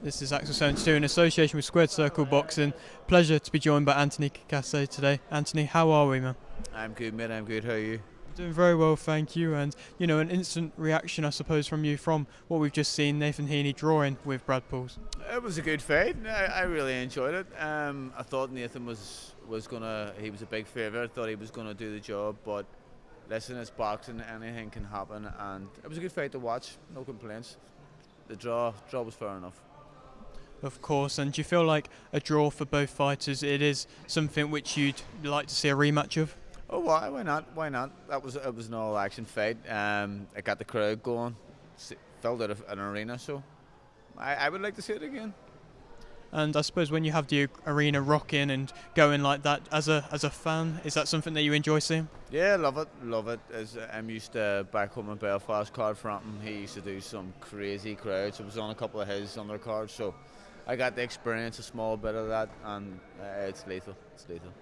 This is Axel 72 in association with Squared Circle Boxing. Pleasure to be joined by Anthony Cacace today. Anthony, how are we, man? I'm good, mate. I'm good. How are you? Doing very well, thank you. And, an instant reaction, I suppose, from you from what we've just seen Nathan Heaney drawing with Brad Pauls. It was a good fight. I really enjoyed it. I thought Nathan was gonna. He was a big favourite. I thought he was gonna do the job, but listen, it's boxing. Anything can happen, and it was a good fight to watch. No complaints. The draw was fair enough. Of course, and do you feel like a draw for both fighters, it is something which you'd like to see a rematch of? Oh, why not? Why not? It was an all-action fight. It got the crowd going. Filled out an arena, so I would like to see it again. And I suppose when you have the arena rocking and going like that, as a fan, is that something that you enjoy seeing? Yeah, love it. As I'm used to back home in Belfast, Card Frampton, he used to do some crazy crowds. I was on a couple of his undercards, so I got to experience a small bit of that, and it's lethal. It's lethal.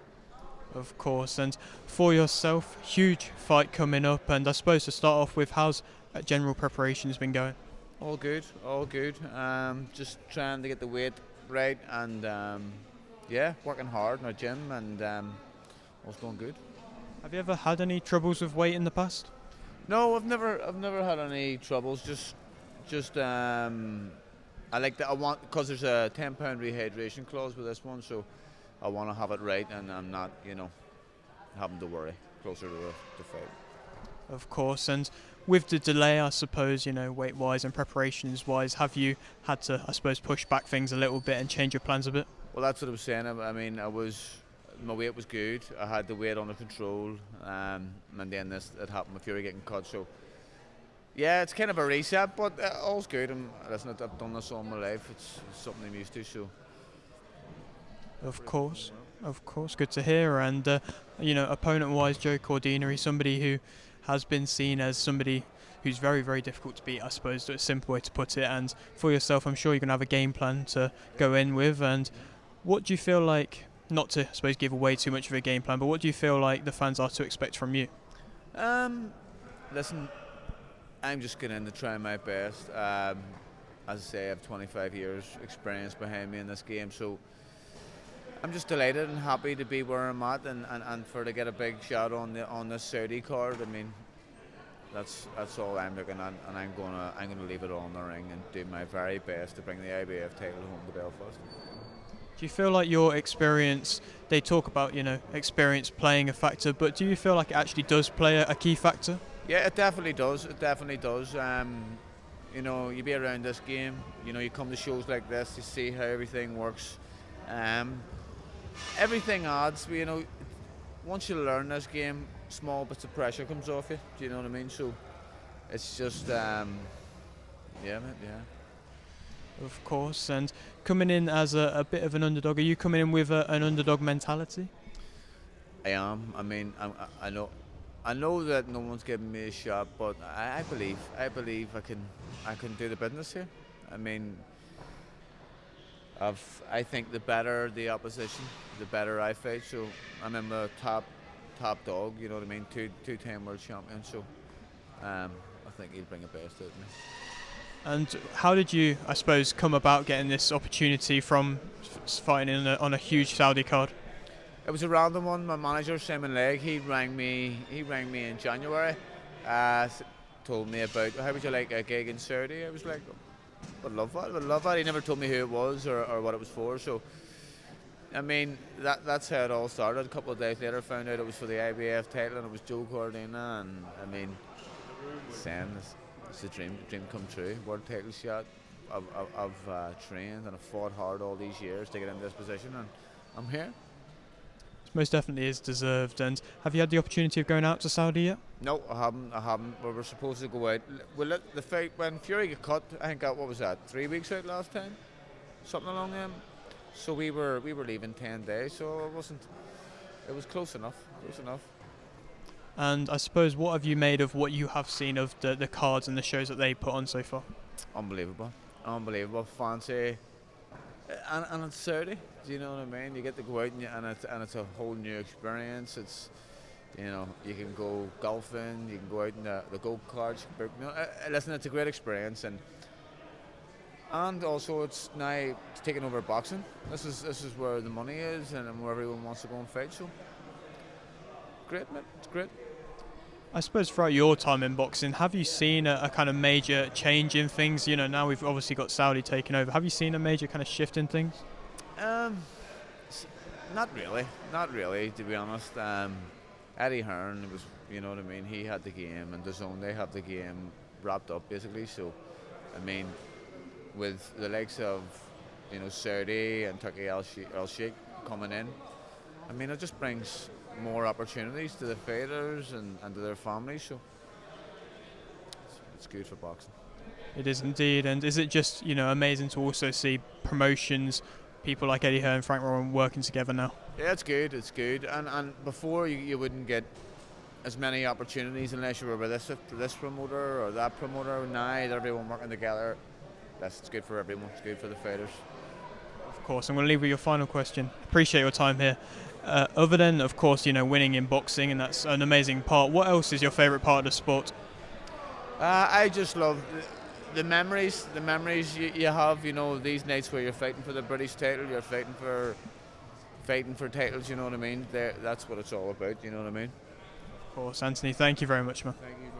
Of course, and for yourself, huge fight coming up, and I suppose to start off with, how's general preparations been going? All good. Just trying to get the weight right, and working hard in our gym, and all's going good. Have you ever had any troubles with weight in the past? No, I've never had any troubles. Just I like that. I want, because there's a £10 rehydration clause with this one, so I want to have it right, and I'm not, having to worry closer to the fight. Of course, and with the delay, I suppose, weight-wise and preparations-wise, have you had to, I suppose, push back things a little bit and change your plans a bit? Well, that's what I was saying. I mean, my weight was good. I had the weight under control, and then it happened with Fury getting cut. So, yeah, it's kind of a reset, but all's good. Listen, I've done this all my life. It's something I'm used to, so. Of course, good to hear. And opponent-wise, Joe Cordina, he's somebody who has been seen as somebody who's very, very difficult to beat, I suppose, that's a simple way to put it. And for yourself, I'm sure you're going to have a game plan to go in with. And what do you feel like, not to, I suppose, give away too much of a game plan, but what do you feel like the fans are to expect from you? Listen, I'm just going in to try my best. As I say, I have 25 years experience behind me in this game, so I'm just delighted and happy to be where I'm at, and for to get a big shot on this Saudi card. I mean, that's all I'm looking at, and I'm gonna leave it all in the ring and do my very best to bring the IBF title home to Belfast. Do you feel like your experience, they talk about, experience playing a factor, but do you feel like it actually does play a key factor? Yeah, it definitely does. You be around this game, you come to shows like this, you see how everything works. Everything adds, once you learn this game, small bits of pressure comes off you, do you know what I mean? So it's just, yeah. Of course, and coming in as a bit of an underdog, are you coming in with an underdog mentality? I am. I mean, I know that no one's giving me a shot, but I believe I can do the business here. I mean, I think the better the opposition, the better I fight. So I'm in the top dog. You know what I mean? Two-time world champion. So I think he'll bring the best out of me. And how did you, I suppose, come about getting this opportunity from fighting on a huge Saudi card? It was a random one. My manager, Simon Legg, he rang me in January. Told me about, how would you like a gig in Saudi? I was like, would love that. He never told me who it was or what it was for. So, I mean, that's how it all started. A couple of days later, I found out it was for the IBF title, and it was Joe Cordina. And I mean, it's a dream come true. World title shot. I've trained and I've fought hard all these years to get in this position, and I'm here. It most definitely is deserved. And have you had the opportunity of going out to Saudi yet? No, I haven't. We were supposed to go out. Well, the fight when Fury got cut, I think what was that? 3 weeks out last time, something along them. So we were leaving 10 days. So it was close enough. And I suppose, what have you made of what you have seen of the cards and the shows that they put on so far? Unbelievable, fancy, and it's Saudi. Do you know what I mean? You get to go out and it's a whole new experience. It's, you can go golfing, you can go out in the go-karts. Listen, it's a great experience, and And also, it's now taking over boxing. This is where the money is, and where everyone wants to go and fight. So, great, mate. It's great. I suppose throughout your time in boxing, have you seen a kind of major change in things? You know, now we've obviously got Saudi taking over. Have you seen a major kind of shift in things? Um, Not really, to be honest. Eddie Hearn was, you know what I mean. He had the game, and DAZN, they have the game wrapped up basically. So, I mean, with the likes of, you know, Saudi and Turkey Al Sheikh coming in, I mean, it just brings more opportunities to the fighters and to their families. So, it's good for boxing. It is indeed. And is it just, you know, amazing to also see promotions, people like Eddie Hearn, Frank Warren working together now? Yeah, it's good. It's good. And before you wouldn't get as many opportunities unless you were with this promoter or that promoter. Now everyone working together, it's good for everyone. It's good for the fighters. Of course, I'm going to leave with your final question. Appreciate your time here. Other than, of course, you know, winning in boxing, and that's an amazing part, what else is your favourite part of the sport? I just love the memories you have. You know, these nights where you're fighting for the British title, you're fighting for titles. You know what I mean? That's what it's all about. You know what I mean? Of course, Anthony. Thank you very much, man. Thank you.